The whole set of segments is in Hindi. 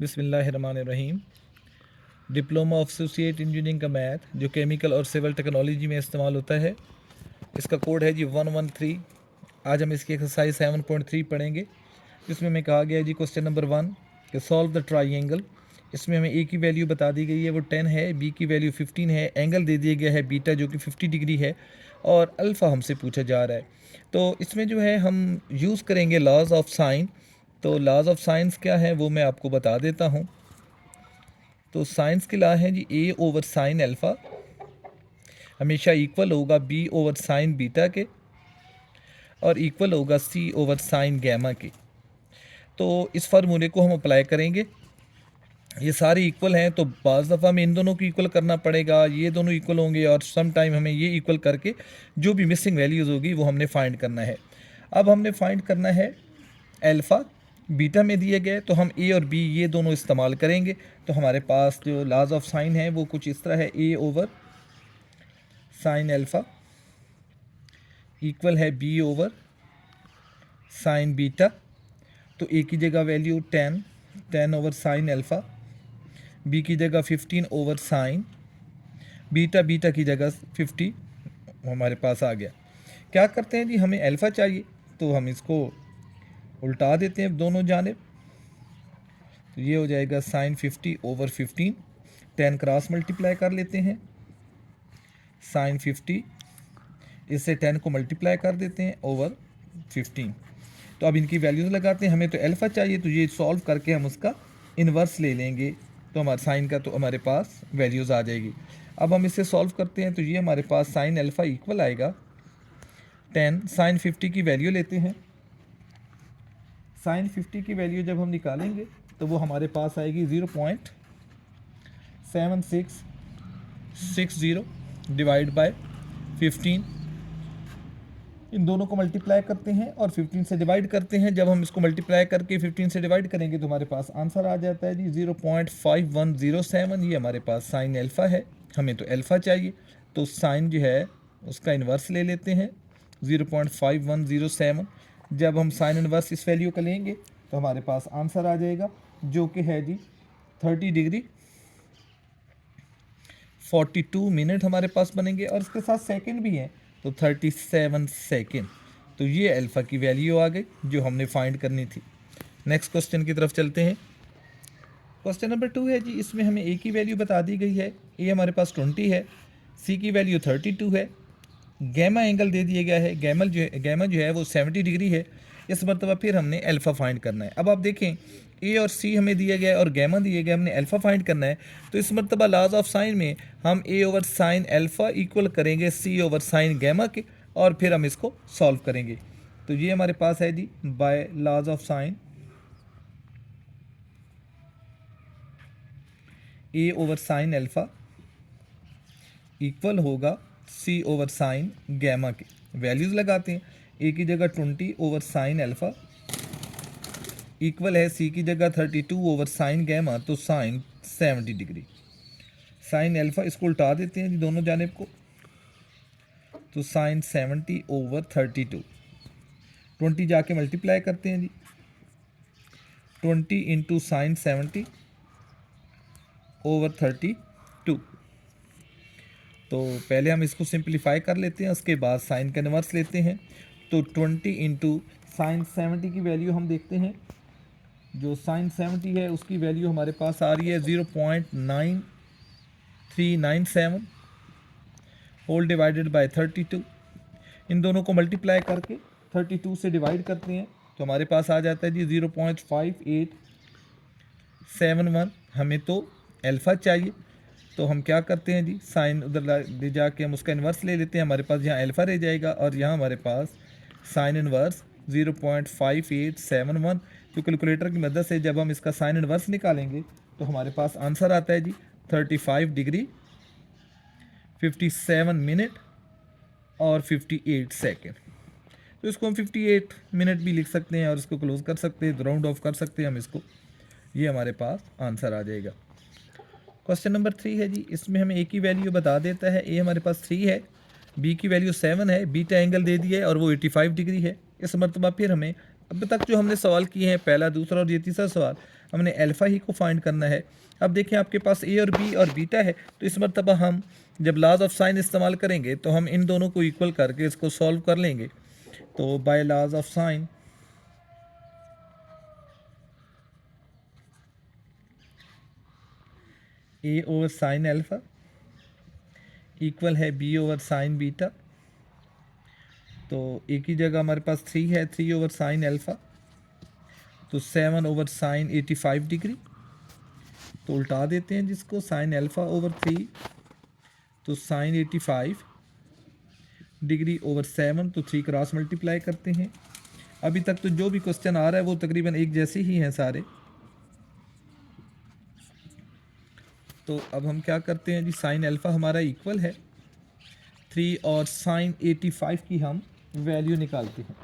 बिस्मिल्लाहिर्रहमानिर्रहीम। डिप्लोमा ऑफ एसोसिएट इंजीनियरिंग का मैथ जो केमिकल और सिविल टेक्नोलॉजी में इस्तेमाल होता है, इसका कोड है जी 113। आज हम इसकी एक्सरसाइज 7.3 पढ़ेंगे, जिसमें हमें कहा गया है जी क्वेश्चन नंबर 1 कि सॉल्व द ट्राइंगल। इसमें हमें ए की वैल्यू बता दी गई है, वो 10 है, बी की वैल्यू 15 है, एंगल दे दिया गया है बीटा जो कि 50 डिग्री है, और अल्फ़ा हमसे पूछा जा रहा है। तो इसमें जो है हम यूज़ करेंगे लॉज ऑफ साइन। तो लॉज ऑफ साइंस क्या है वो मैं आपको बता देता हूँ। तो साइंस की लॉ है जी ए ओवर साइन अल्फ़ा हमेशा इक्वल होगा बी ओवर साइन बीटा के, और इक्वल होगा सी ओवर साइन गैमा के। तो इस फार्मूले को हम अप्लाई करेंगे। ये सारे इक्वल हैं, तो बाज़ दफ़ा हमें इन दोनों को इक्वल करना पड़ेगा, ये दोनों इक्वल होंगे, और सम टाइम हमें ये इक्वल करके जो भी मिसिंग वैल्यूज़ होगी वो हमने फाइंड करना है। अब हमने फाइंड करना है अल्फ़ा, बीटा में दिए गए, तो हम ए और बी ये दोनों इस्तेमाल करेंगे। तो हमारे पास जो लॉज ऑफ साइन है वो कुछ इस तरह है, A over sine alpha equal है बी ओवर साइन बीटा। तो ए की जगह value 10 over sine alpha, B की जगह 15 ओवर साइन बीटा की जगह 50 हमारे पास आ गया। क्या करते हैं जी, हमें अल्फ़ा चाहिए, तो हम इसको उल्टा देते हैं दोनों जानिब। तो ये हो जाएगा साइन 50 ओवर 15, 10 क्रॉस मल्टीप्लाई कर लेते हैं, साइन 50 इससे 10 को मल्टीप्लाई कर देते हैं ओवर 15। तो अब इनकी वैल्यूज़ लगाते हैं। हमें तो अल्फ़ा चाहिए, तो ये सॉल्व करके हम उसका इन्वर्स ले लेंगे, तो हमारे साइन का तो हमारे पास वैल्यूज़ आ जाएगी। अब हम इसे सॉल्व करते हैं, तो ये हमारे पास साइन अल्फ़ा इक्वल आएगा 10, साइन 50 की वैल्यू लेते हैं। साइन 50 की वैल्यू जब हम निकालेंगे तो वो हमारे पास आएगी 0.7660 डिवाइड बाय 15। इन दोनों को मल्टीप्लाई करते हैं और 15 से डिवाइड करते हैं। जब हम इसको मल्टीप्लाई करके 15 से डिवाइड करेंगे तो हमारे पास आंसर आ जाता है जी 0.5107। ये हमारे पास साइन अल्फ़ा है, हमें तो अल्फ़ा चाहिए, तो साइन जो है उसका इन्वर्स ले लेते हैं 0.5107। जब हम साइन इन्वर्स इस वैल्यू का लेंगे तो हमारे पास आंसर आ जाएगा, जो कि है जी 30 डिग्री 42 मिनट हमारे पास बनेंगे, और इसके साथ सेकंड भी हैं, तो 37 सेकंड। तो ये अल्फ़ा की वैल्यू आ गई जो हमने फाइंड करनी थी। नेक्स्ट क्वेश्चन की तरफ चलते हैं। क्वेश्चन नंबर 2 है जी, इसमें हमें ए की वैल्यू बता दी गई है, ए हमारे पास 20 है, सी की वैल्यू 32 है, गैमा एंगल दे दिया गया है, गैमा जो है वो 70 डिग्री है। इस मरतबा फिर हमने अल्फ़ा फाइंड करना है। अब आप देखें, ए और सी हमें दिया गया है और गैमा दिए गए, हमने अल्फ़ा फाइंड करना है। तो इस मरतबा लॉज ऑफ साइन में हम ए ओवर साइन अल्फ़ा इक्वल करेंगे सी ओवर साइन गैमा के, और फिर हम इसको सॉल्व करेंगे। तो ये हमारे पास है जी by laws of sine A over sine alpha equal होगा सी ओवर साइन गैमा के। वैल्यूज़ लगाते हैं, ए की जगह 20 ओवर साइन अल्फ़ा इक्वल है सी की जगह 32 ओवर साइन गैमा, तो साइन 70 डिग्री। साइन अल्फ़ा इसको उल्टा देते हैं जी दोनों जानिब को, तो साइन 70 ओवर 32, 20 जाके मल्टीप्लाई करते हैं जी, 20 इंटू साइन 70 ओवर 32। तो पहले हम इसको सिंप्लीफाई कर लेते हैं, उसके बाद साइन का इन्वर्स लेते हैं। तो 20 इंटू साइन 70 की वैल्यू हम देखते हैं, जो साइन 70 है उसकी वैल्यू हमारे पास आ रही है 0.9397 होल डिवाइडेड बाय 32। इन दोनों को मल्टीप्लाई करके 32 से डिवाइड करते हैं तो हमारे पास आ जाता है जी 0.5871। हमें तो अल्फ़ा चाहिए, तो हम क्या करते हैं जी, साइन उधर ले जाके हम उसका इन्वर्स ले लेते हैं। हमारे पास यहाँ अल्फ़ा रह जाएगा और यहाँ हमारे पास साइन इन्वर्स 0.5871। तो कैलकुलेटर की मदद से जब हम इसका साइन इन्वर्स निकालेंगे तो हमारे पास आंसर आता है जी 35 डिग्री 57 मिनट और 58 सेकेंड। तो इसको हम 58 मिनट भी लिख सकते हैं और इसको क्लोज कर सकते हैं, राउंड ऑफ कर सकते हैं हम इसको। ये हमारे पास आंसर आ जाएगा। क्वेश्चन नंबर 3 है जी, इसमें हमें ए की वैल्यू बता देता है, ए हमारे पास 3 है, बी की वैल्यू 7 है, बीटा एंगल दे दिया है और वो 85 डिग्री है। इस मरतबा फिर हमें अब तक जो हमने सवाल किए हैं, पहला, दूसरा और ये तीसरा सवाल, हमने अल्फ़ा ही को फाइंड करना है। अब देखें आपके पास ए और बी और बीटा है, तो इस मरतबा हम जब लॉज ऑफ साइन इस्तेमाल करेंगे तो हम इन दोनों को इक्वल करके इसको सॉल्व कर लेंगे। तो by laws of sine A over sine alpha equal है बी ओवर साइन बीटा। तो ए की जगह हमारे पास 3 है, 3 ओवर साइन अल्फ़ा, तो 7 ओवर साइन 85 डिग्री। तो उल्टा देते हैं जिसको, साइन अल्फ़ा ओवर 3 तो साइन 85 डिग्री ओवर 7, तो 3 क्रॉस मल्टीप्लाई करते हैं। अभी तक तो जो भी क्वेश्चन आ रहा है वो तकरीबन एक जैसे ही हैं सारे। तो अब हम क्या करते हैं जी, साइन अल्फ़ा हमारा इक्वल है 3 और साइन 85 की हम वैल्यू निकालते हैं।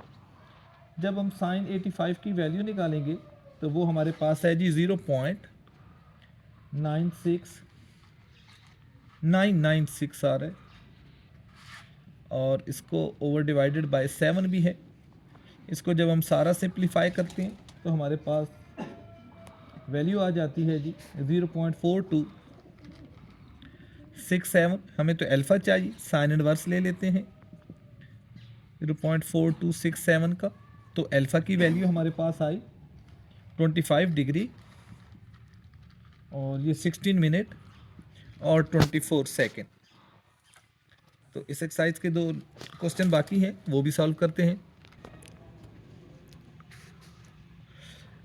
जब हम साइन 85 की वैल्यू निकालेंगे तो वो हमारे पास है जी 0.96996 आ रहा है, और इसको ओवर डिवाइडेड बाय 7 भी है। इसको जब हम सारा सिंप्लीफाई करते हैं तो हमारे पास वैल्यू आ जाती है जी 0.4267। हमें तो अल्फ़ा चाहिए, साइन इनवर्स ले लेते हैं 0.4267 का। तो अल्फ़ा की वैल्यू हमारे पास आई 25 डिग्री और ये 16 मिनट और 24 सेकेंड। तो इस एक्सरसाइज के 2 क्वेश्चन बाकी हैं, वो भी सॉल्व करते हैं।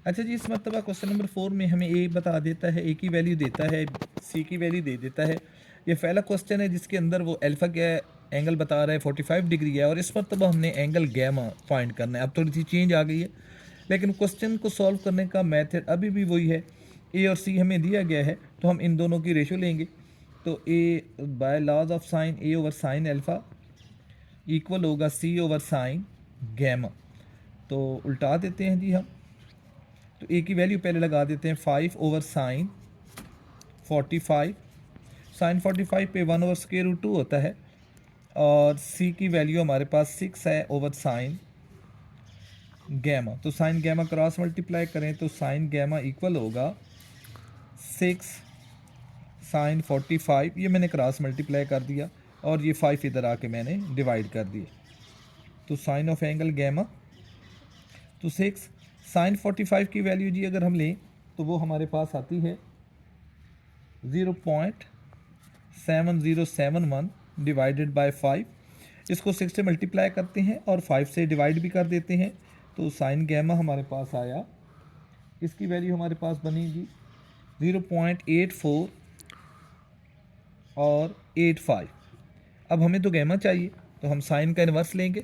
अच्छा जी, इस मरतबा क्वेश्चन नंबर 4 में हमें ए बता देता है, ए की वैल्यू देता है, सी की वैल्यू दे देता है। ये पहला क्वेश्चन है जिसके अंदर वो अल्फ़ा का एंगल बता रहा है 45 डिग्री है, और इस मरतबा हमने एंगल गैमा फाइंड करना है। अब थोड़ी सी चेंज आ गई है, लेकिन क्वेश्चन को सॉल्व करने का मेथड अभी भी वही है। ए और सी हमें दिया गया है, तो हम इन दोनों की रेशो लेंगे। तो A by laws of sine A over sine alpha equal होगा सी ओवर साइन गैमा। तो उल्टा देते हैं जी हम। तो ए की वैल्यू पहले लगा देते हैं 5 ओवर साइन 45, साइन 45 पे 1 ओवर स्क्वायर रूट 2 होता है, और सी की वैल्यू हमारे पास 6 है ओवर साइन गैमा। तो साइन गैमा क्रॉस मल्टीप्लाई करें तो साइन गैमा इक्वल होगा 6 साइन 45, ये मैंने क्रॉस मल्टीप्लाई कर दिया, और ये 5 इधर आके मैंने डिवाइड कर दिए। तो साइन ऑफ एंगल गैमा तो 6 साइन 45 की वैल्यू जी अगर हम लें तो वो हमारे पास आती है 0.7071 डिवाइडेड बाय 5। इसको 6 से मल्टीप्लाई करते हैं और 5 से डिवाइड भी कर देते हैं, तो साइन गैमा हमारे पास आया, इसकी वैल्यू हमारे पास बनेगी 0.84 और 85। अब हमें तो गैमा चाहिए, तो हम साइन का इन्वर्स लेंगे,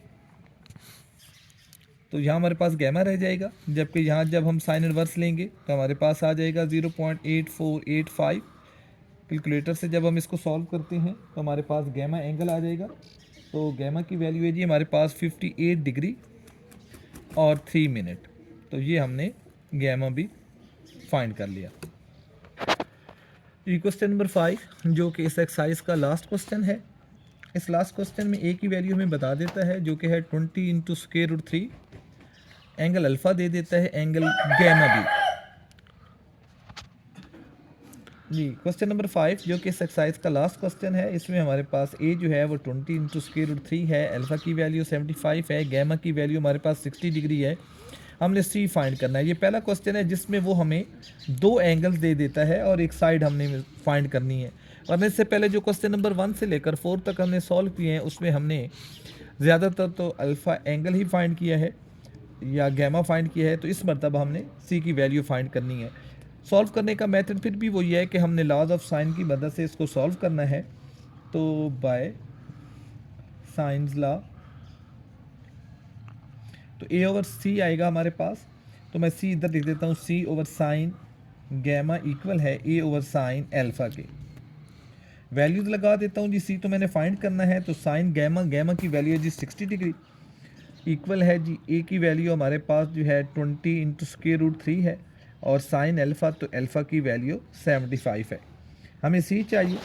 तो यहाँ हमारे पास गैमा रह जाएगा, जबकि यहाँ जब हम साइन इनवर्स लेंगे तो हमारे पास आ जाएगा 0.8485। कैलकुलेटर से जब हम इसको सॉल्व करते हैं तो हमारे पास गैमा एंगल आ जाएगा। तो गैमा की वैल्यू है जी हमारे पास 58 डिग्री और 3 मिनट। तो ये हमने गैमा भी फाइंड कर लिया। क्वेश्चन नंबर 5 जो कि इस एक्सरसाइज का लास्ट क्वेश्चन है। इस लास्ट क्वेश्चन में ए की वैल्यू हमें बता देता है, जो कि है 20 into square root 3, angle alpha दे देता है, एंगल गैमा भी जी। क्वेश्चन नंबर 5 जो कि इस एक्सरसाइज का लास्ट क्वेश्चन है, इसमें हमारे पास ए जो है वो 20 इंटू स्क्वायर रूट 3 है, अल्फ़ा की वैल्यू 75 है, गैमा की वैल्यू हमारे पास 60 डिग्री है। हमने सी फाइंड करना है। ये पहला क्वेश्चन है जिसमें वो हमें 2 एंगल्स दे देता है और एक साइड हमने फाइंड करनी है। और इससे पहले जो क्वेश्चन नंबर 1 से लेकर 4 तक हमने सॉल्व किए हैं, उसमें हमने ज़्यादातर तो अल्फ़ा एंगल ही फाइंड किया है या गैमा फाइंड किया है। तो इस मरतबा हमने सी की वैल्यू फाइंड करनी है। सॉल्व करने का मेथड फिर भी वही है कि हमने लॉज ऑफ साइन की मदद से इसको सॉल्व करना है। तो बाय साइंस लॉ तो ए ओवर सी आएगा हमारे पास, तो मैं सी इधर लिख देता हूँ, सी ओवर साइन गैमा इक्वल है ए ओवर साइन अल्फ़ा के। वैल्यूज लगा देता हूँ जी, सी तो मैंने फाइंड करना है, तो साइन गैमा, गैमा की वैल्यू है जी 60 डिग्री, इक्वल है जी ए की वैल्यू हमारे पास जो है 20 इंटू स्क्वायर रूट 3 है, और साइन अल्फ़ा तो अल्फ़ा की वैल्यू 75 है। हमें सी चाहिए,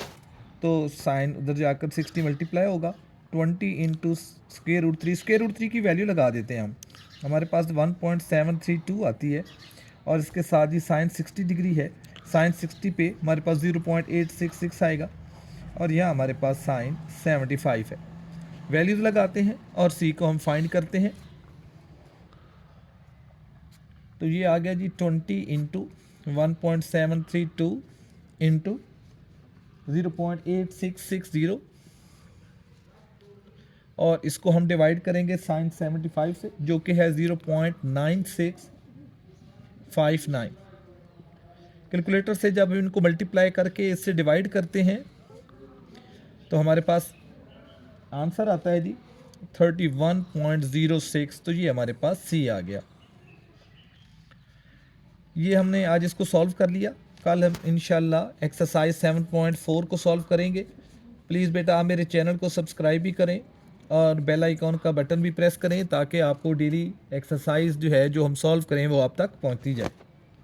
तो साइन उधर जाकर 60 मल्टीप्लाई होगा, 20 into square root 3, square root 3 की वैल्यू लगा देते हैं हम, हमारे पास 1.732 आती है, और इसके साथ ही साइन 60 डिग्री है, साइन 60 पे हमारे पास 0.866 आएगा और यहाँ हमारे पास साइन 75 है। वैल्यूज़ लगाते हैं और सी को हम फाइंड करते हैं। तो ये आ गया जी 20 इंटू 1.732 इंटू 0.8660 और इसको हम डिवाइड करेंगे साइन 75 से जो कि है 0.9659। कैलकुलेटर से जब हम इनको मल्टीप्लाई करके इससे डिवाइड करते हैं तो हमारे पास आंसर आता है जी 31.06। तो ये हमारे पास सी आ गया। ये हमने आज इसको सॉल्व कर लिया। कल हम इंशाल्लाह एक्सरसाइज 7.4 को सॉल्व करेंगे। प्लीज़ बेटा आप मेरे चैनल को सब्सक्राइब भी करें और बेल आइकॉन का बटन भी प्रेस करें ताकि आपको डेली एक्सरसाइज जो है जो हम सॉल्व करें वो आप तक पहुंचती जाए।